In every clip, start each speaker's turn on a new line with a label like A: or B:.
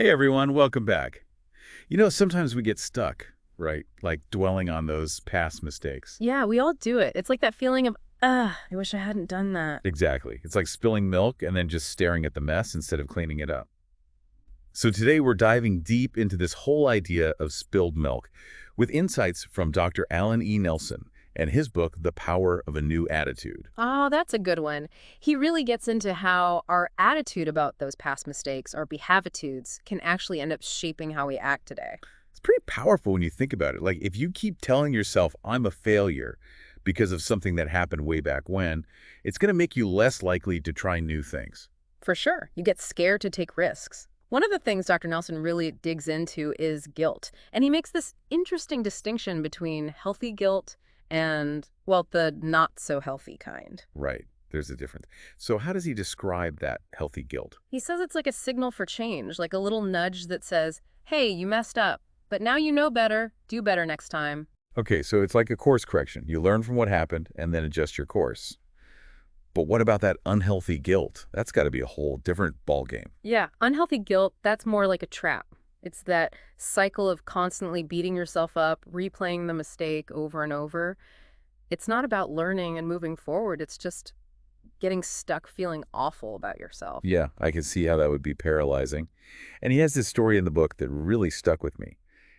A: Hey everyone, welcome back. Sometimes we get stuck, right? Like dwelling on those past mistakes.
B: Yeah, we all do it. It's like that feeling of, I wish I hadn't done that.
A: Exactly. It's like spilling milk and then just staring at the mess instead of cleaning it up. So today we're diving deep into this whole idea of spilled milk with insights from Dr. Alan E. Nelson and his book, The Power of a New Attitude.
B: Oh, that's a good one. He really gets into how our attitude about those past mistakes, our behavitudes, can actually end up shaping how we act today.
A: It's pretty powerful when you think about it. Like if you keep telling yourself, I'm a failure because of something that happened way back when, it's going to make you less likely to try new things.
B: For sure, you get scared to take risks. One of the things Dr. Nelson really digs into is guilt, and he makes this interesting distinction between healthy guilt and, well, the not so healthy kind.
A: Right. There's a difference. So how does he describe that healthy guilt?
B: He says it's like a signal for change, like a little nudge that says, hey, you messed up, but now you know better, do better next time.
A: Okay, so it's like a course correction. You learn from what happened and then adjust your course. But what about that unhealthy guilt? That's got to be a whole different ballgame.
B: Yeah, unhealthy guilt, that's more like a trap. It's that cycle of constantly beating yourself up, replaying the mistake over and over. It's not about learning and moving forward. It's just getting stuck feeling awful about yourself.
A: Yeah, I can see how that would be paralyzing. And he has this story in the book that really stuck with me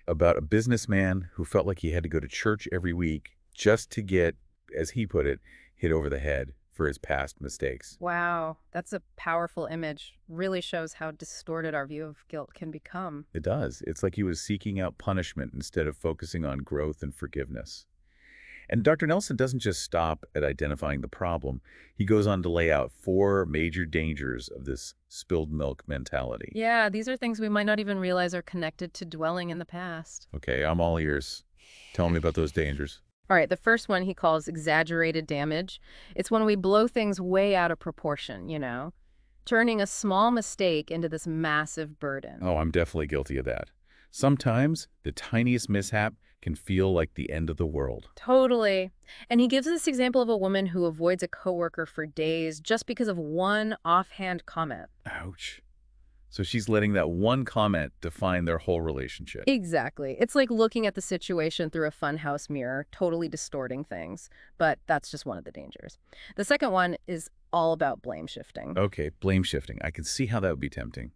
A: about a businessman who felt like he had to go to church every week just to get, as he put it, hit over the head for his past mistakes.
B: Wow, that's a powerful image. Really shows how distorted our view of guilt can become.
A: It does. It's like he was seeking out punishment instead of focusing on growth and forgiveness. And Dr. Nelson doesn't just stop at identifying the problem. He goes on to lay out four major dangers of this spilled milk mentality.
B: Yeah, these are things we might not even realize are connected to dwelling in the past.
A: Okay, I'm all ears. Tell me about those dangers.
B: All right, the first one he calls exaggerated damage. It's when we blow things way out of proportion, turning a small mistake into this massive burden.
A: Oh, I'm definitely guilty of that. Sometimes the tiniest mishap can feel like the end of the world.
B: Totally. And he gives this example of a woman who avoids a coworker for days just because of one offhand comment.
A: Ouch. So she's letting that one comment define their whole relationship.
B: Exactly. It's like looking at the situation through a funhouse mirror, totally distorting things. But that's just one of the dangers. The second one is all about blame shifting.
A: Okay, blame shifting. I can see how that would be tempting.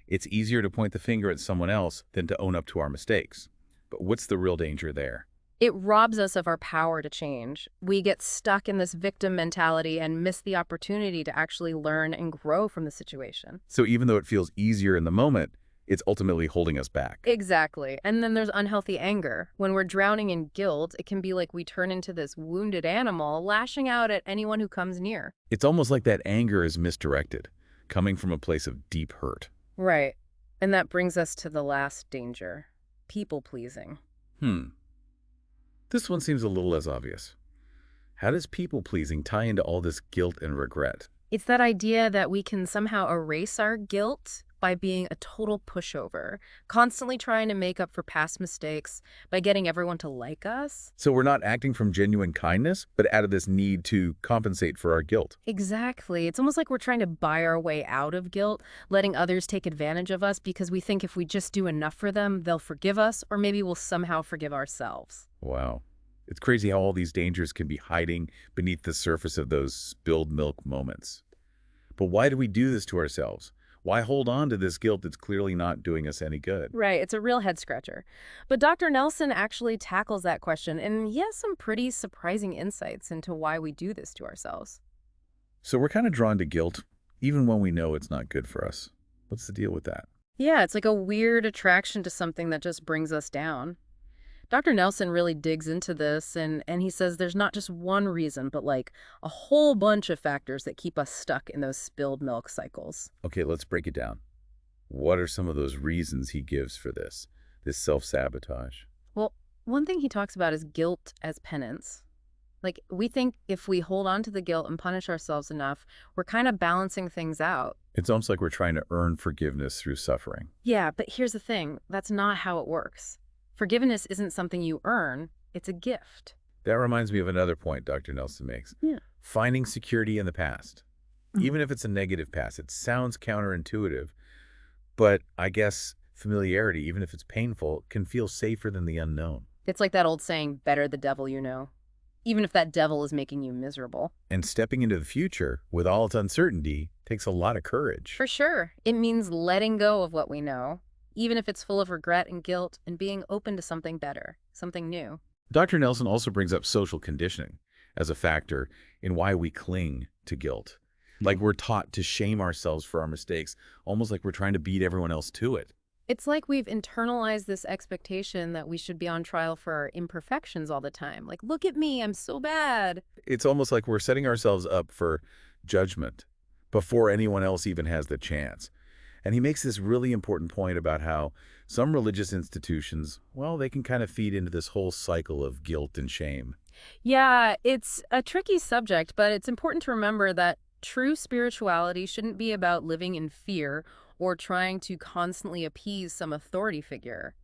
A: It's easier to point the finger at someone else than to own up to our mistakes. But what's the real danger there?
B: It robs us of our power to change. We get stuck in this victim mentality and miss the opportunity to actually learn and grow from the situation.
A: So even though it feels easier in the moment, it's ultimately holding us back.
B: Exactly. And then there's unhealthy anger. When we're drowning in guilt, it can be like we turn into this wounded animal, lashing out at anyone who comes near.
A: It's almost like that anger is misdirected, coming from a place of deep hurt.
B: Right. And that brings us to the last danger, people pleasing.
A: This one seems a little less obvious. How does people-pleasing tie into all this guilt and regret?
B: It's that idea that we can somehow erase our guilt by being a total pushover, constantly trying to make up for past mistakes by getting everyone to like us.
A: So we're not acting from genuine kindness, but out of this need to compensate for our guilt.
B: Exactly. It's almost like we're trying to buy our way out of guilt, letting others take advantage of us because we think if we just do enough for them, they'll forgive us, or maybe we'll somehow forgive ourselves.
A: Wow. It's crazy how all these dangers can be hiding beneath the surface of those spilled milk moments. But why do we do this to ourselves? Why hold on to this guilt that's clearly not doing us any good?
B: Right, it's a real head scratcher. But Dr. Nelson actually tackles that question, and he has some pretty surprising insights into why we do this to ourselves.
A: So we're kind of drawn to guilt, even when we know it's not good for us. What's the deal with that?
B: Yeah, it's like a weird attraction to something that just brings us down. Dr. Nelson really digs into this, and he says there's not just one reason, but like a whole bunch of factors that keep us stuck in those spilled milk cycles.
A: Okay, let's break it down. What are some of those reasons he gives for this self-sabotage?
B: Well, one thing he talks about is guilt as penance. Like, we think if we hold on to the guilt and punish ourselves enough, we're kind of balancing things out.
A: It's almost like we're trying to earn forgiveness through suffering.
B: Yeah, but here's the thing. That's not how it works. Forgiveness isn't something you earn. It's a gift.
A: That reminds me of another point Dr. Nelson makes.
B: Yeah.
A: Finding security in the past. Even if it's a negative past, it sounds counterintuitive, But I guess familiarity, even if it's painful, can feel safer than the unknown.
B: It's like that old saying, better the devil you know, even if that devil is making you miserable.
A: And stepping into the future with all its uncertainty takes a lot of courage.
B: For sure, it means letting go of what we know, even if it's full of regret and guilt, and being open to something better, something new.
A: Dr. Nelson also brings up social conditioning as a factor in why we cling to guilt. Like we're taught to shame ourselves for our mistakes, almost like we're trying to beat everyone else to it.
B: It's like we've internalized this expectation that we should be on trial for our imperfections all the time. Like, look at me, I'm so bad.
A: It's almost like we're setting ourselves up for judgment before anyone else even has the chance. And he makes this really important point about how some religious institutions, well, they can kind of feed into this whole cycle of guilt and shame.
B: Yeah, it's a tricky subject, but it's important to remember that true spirituality shouldn't be about living in fear or trying to constantly appease some authority figure,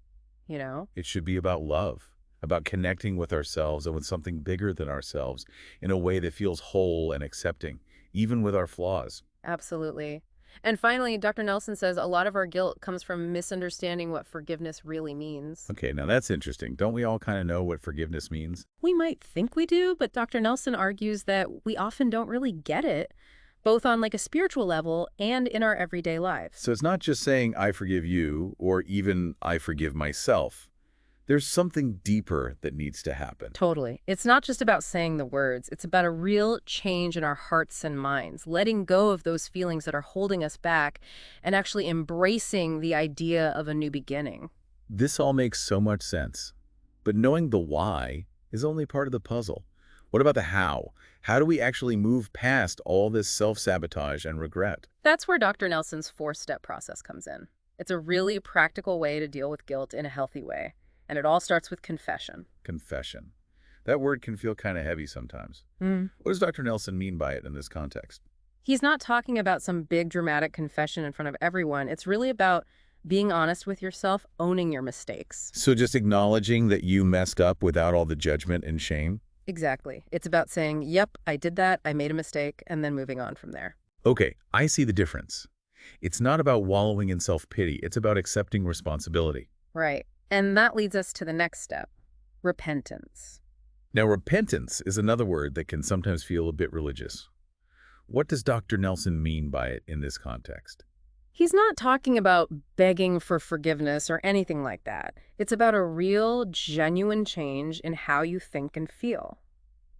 B: you know?
A: It should be about love, about connecting with ourselves and with something bigger than ourselves in a way that feels whole and accepting, even with our flaws.
B: Absolutely. And finally, Dr. Nelson says a lot of our guilt comes from misunderstanding what forgiveness really means.
A: Okay, now that's interesting. Don't we all kind of know what forgiveness means?
B: We might think we do, but Dr. Nelson argues that we often don't really get it, both on like a spiritual level and in our everyday lives.
A: So it's not just saying, I forgive you, or even I forgive myself. There's something deeper that needs to happen.
B: Totally. It's not just about saying the words. It's about a real change in our hearts and minds, letting go of those feelings that are holding us back and actually embracing the idea of a new beginning.
A: This all makes so much sense. But knowing the why is only part of the puzzle. What about the how? How do we actually move past all this self-sabotage and regret?
B: That's where Dr. Nelson's four-step process comes in. It's a really practical way to deal with guilt in a healthy way. And it all starts with confession.
A: Confession. That word can feel kind of heavy sometimes. What does Dr. Nelson mean by it in this context?
B: He's not talking about some big dramatic confession in front of everyone. It's really about being honest with yourself, owning your mistakes.
A: So just acknowledging that you messed up without all the judgment and shame?
B: Exactly. It's about saying, yep, I did that, I made a mistake, and then moving on from there.
A: Okay, I see the difference. It's not about wallowing in self-pity. It's about accepting responsibility.
B: Right. And that leads us to the next step, repentance.
A: Now, repentance is another word that can sometimes feel a bit religious. What does Dr. Nelson mean by it in this context?
B: He's not talking about begging for forgiveness or anything like that. It's about a real, genuine change in how you think and feel.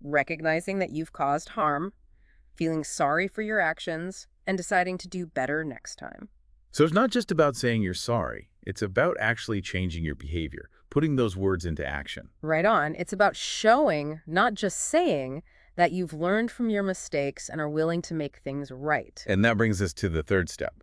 B: Recognizing that you've caused harm, feeling sorry for your actions, and deciding to do better next time.
A: So it's not just about saying you're sorry. It's about actually changing your behavior, putting those words into action.
B: Right on. It's about showing, not just saying, that you've learned from your mistakes and are willing to make things right.
A: And that brings us to the third step,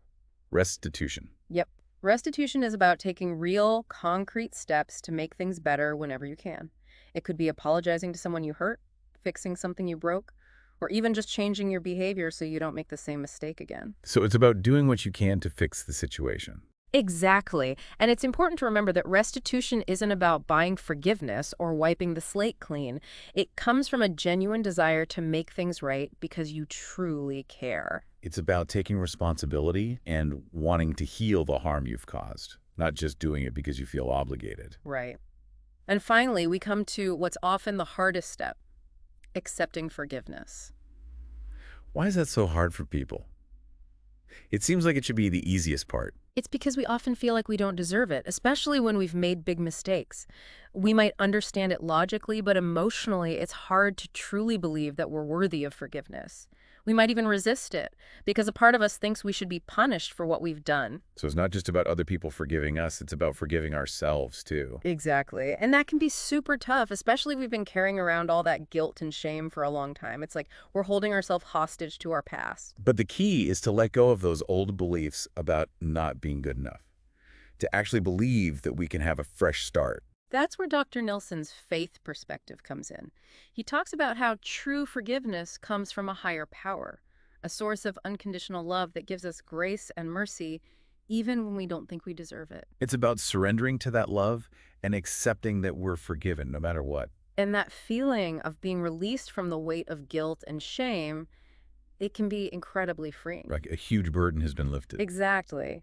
A: restitution.
B: Yep. Restitution is about taking real, concrete steps to make things better whenever you can. It could be apologizing to someone you hurt, fixing something you broke, or even just changing your behavior so you don't make the same mistake again.
A: So it's about doing what you can to fix the situation.
B: Exactly. And it's important to remember that restitution isn't about buying forgiveness or wiping the slate clean. It comes from a genuine desire to make things right because you truly care.
A: It's about taking responsibility and wanting to heal the harm you've caused, not just doing it because you feel obligated.
B: Right. And finally, we come to what's often the hardest step, accepting forgiveness.
A: Why is that so hard for people? It seems like it should be the easiest part.
B: It's because we often feel like we don't deserve it, especially when we've made big mistakes. We might understand it logically, but emotionally, it's hard to truly believe that we're worthy of forgiveness. We might even resist it because a part of us thinks we should be punished for what we've done.
A: So it's not just about other people forgiving us, it's about forgiving ourselves too.
B: Exactly. And that can be super tough, especially if we've been carrying around all that guilt and shame for a long time. It's like we're holding ourselves hostage to our past.
A: But the key is to let go of those old beliefs about not being good enough, to actually believe that we can have a fresh start.
B: That's where Dr. Nelson's faith perspective comes in. He talks about how true forgiveness comes from a higher power, a source of unconditional love that gives us grace and mercy even when we don't think we deserve it.
A: It's about surrendering to that love and accepting that we're forgiven no matter what.
B: And that feeling of being released from the weight of guilt and shame, it can be incredibly freeing.
A: Like a huge burden has been lifted.
B: Exactly.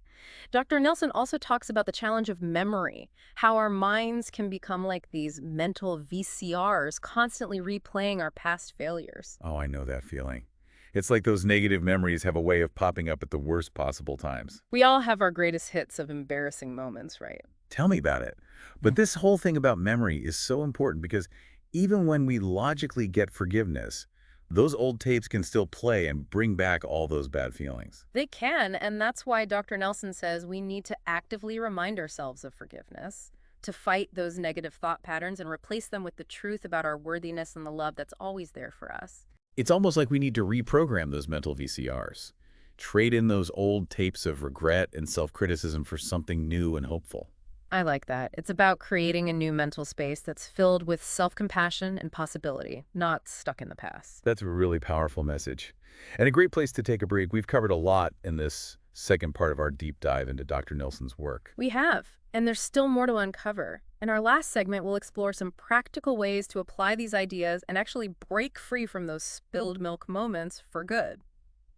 B: Dr. Nelson also talks about the challenge of memory, how our minds can become like these mental VCRs, constantly replaying our past failures.
A: Oh, I know that feeling. It's like those negative memories have a way of popping up at the worst possible times.
B: We all have our greatest hits of embarrassing moments, right?
A: Tell me about it. But this whole thing about memory is so important because even when we logically get forgiveness, those old tapes can still play and bring back all those bad feelings.
B: They can, and that's why Dr. Nelson says we need to actively remind ourselves of forgiveness, to fight those negative thought patterns and replace them with the truth about our worthiness and the love that's always there for us.
A: It's almost like we need to reprogram those mental VCRs, trade in those old tapes of regret and self-criticism for something new and hopeful.
B: I like that. It's about creating a new mental space that's filled with self-compassion and possibility, not stuck in the past.
A: That's a really powerful message. And a great place to take a break. We've covered a lot in this second part of our deep dive into Dr. Nelson's work.
B: We have, and there's still more to uncover. In our last segment, we'll explore some practical ways to apply these ideas and actually break free from those spilled milk moments for good.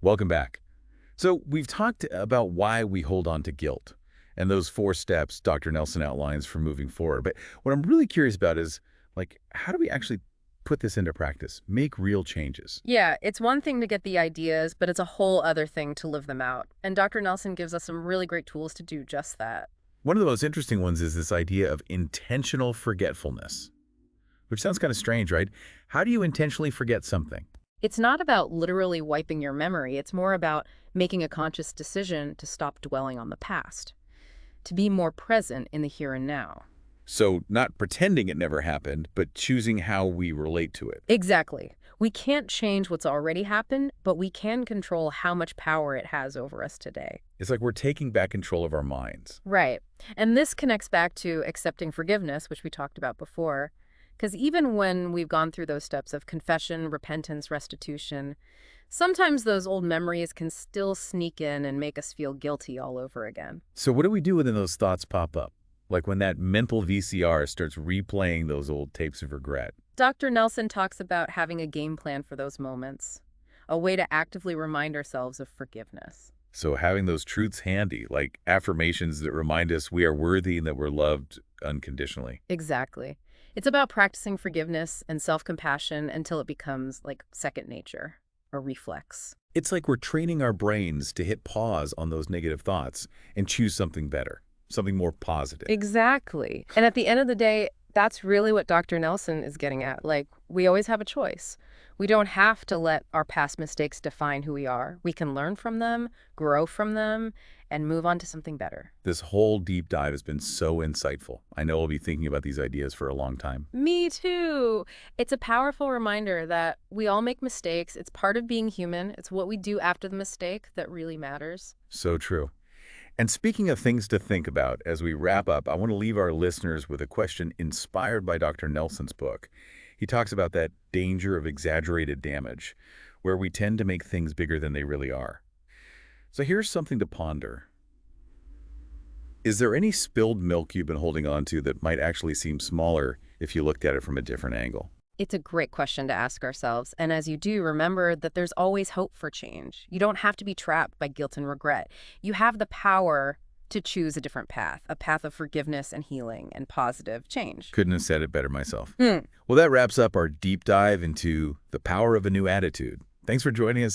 A: Welcome back. So we've talked about why we hold on to guilt and those 4 steps Dr. Nelson outlines for moving forward. But what I'm really curious about is, like, how do we actually put this into practice, make real changes?
B: Yeah, it's one thing to get the ideas, but it's a whole other thing to live them out. And Dr. Nelson gives us some really great tools to do just that.
A: One of the most interesting ones is this idea of intentional forgetfulness, which sounds kind of strange, right? How do you intentionally forget something?
B: It's not about literally wiping your memory. It's more about making a conscious decision to stop dwelling on the past, to be more present in the here and now.
A: So not pretending it never happened, but choosing how we relate to it.
B: Exactly. We can't change what's already happened, but we can control how much power it has over us today.
A: It's like we're taking back control of our minds.
B: Right. And this connects back to accepting forgiveness, which we talked about before. Because even when we've gone through those steps of confession, repentance, restitution, sometimes those old memories can still sneak in and make us feel guilty all over again.
A: So what do we do when those thoughts pop up? Like when that mental VCR starts replaying those old tapes of regret.
B: Dr. Nelson talks about having a game plan for those moments, a way to actively remind ourselves of forgiveness.
A: So having those truths handy, like affirmations that remind us we are worthy and that we're loved unconditionally.
B: Exactly. It's about practicing forgiveness and self-compassion until it becomes like second nature, a reflex.
A: It's like we're training our brains to hit pause on those negative thoughts and choose something better, something more positive.
B: Exactly. And at the end of the day, that's really what Dr. Nelson is getting at. Like, we always have a choice. We don't have to let our past mistakes define who we are. We can learn from them, grow from them, and move on to something better.
A: This whole deep dive has been so insightful. I know I'll be thinking about these ideas for a long time.
B: Me too. It's a powerful reminder that we all make mistakes. It's part of being human. It's what we do after the mistake that really matters.
A: So true. And speaking of things to think about, as we wrap up, I want to leave our listeners with a question inspired by Dr. Nelson's book. He talks about that danger of exaggerated damage, where we tend to make things bigger than they really are. So here's something to ponder. Is there any spilled milk you've been holding on to that might actually seem smaller if you looked at it from a different angle?
B: It's a great question to ask ourselves. And as you do, remember that there's always hope for change. You don't have to be trapped by guilt and regret. You have the power to choose a different path, a path of forgiveness and healing and positive change.
A: Couldn't have said it better myself.
B: Hmm.
A: Well, that wraps up our deep dive into the power of a new attitude. Thanks for joining us.